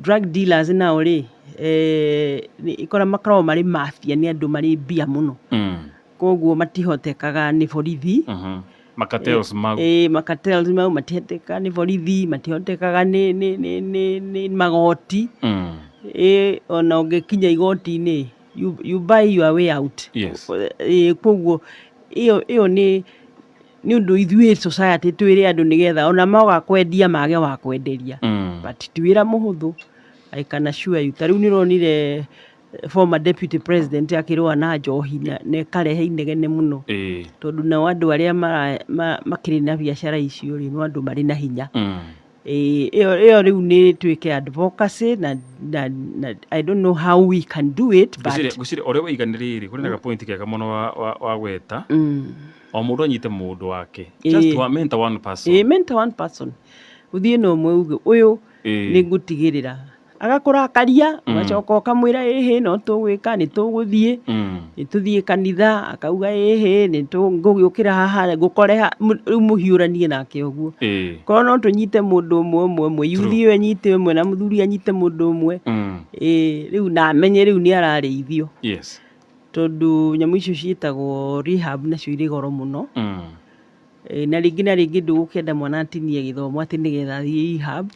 drug dealers nao rĩ ikora makoragwo marĩ mafia nĩ andũ marĩ mbia mũno koguo matihotekaga nĩ borithi makatels mau makatels mau matihotekaga nĩ borithi matihotekaga nĩ magoti ona ũngĩkinya igoti-inĩ you buy your way out. Yes. Koguo ĩyo nĩ ũndũ ithuĩ society twĩre andũ nĩgetha ona moga kwendia mage wa kwenderia but ti wĩra mũhũthũ. I can assure you. Tarĩu nĩũronire former deputy president akĩrũa na njohi na ĩkarehe inegene mũno tondũ nao andũ arĩa makĩrĩ na biacara icio rĩ no andũ marĩ na hinya. Ĩyo rĩu nĩ twĩke advocacy na I don't know how we can do it but gũcire ũrĩa waiganĩrĩire kũrĩ na point kega mũno wa gweta o mũndũ anyite mũndũ wake just to mentor one person. Mentor one person ũthiĩ na ũmwe uge ũyũ nĩ ngũtigĩrĩra agakũrakaria ũgacoka ũkamwĩra ĩhĩ no tũgwĩka nĩ tũgũthiĩ nĩ tũthiĩ kanitha akauga ĩhĩ nĩ ngũgĩũkĩra haha ngũkore rĩu mũhiũranie nake ũguo korwo no tũnyite mũndũ ũmwe yuthi ĩyo anyite ũmwe na mũthuri anyite mũndũ ũmwe rĩu na amenye rĩu nĩ ararĩithio tondũ nyamũ icio ciĩtagwo rehab nacio irĩ goro mũno na rĩngĩ ndũgũkĩenda mwana atinie gĩthomo atĩ nĩgetha athiĩ rehab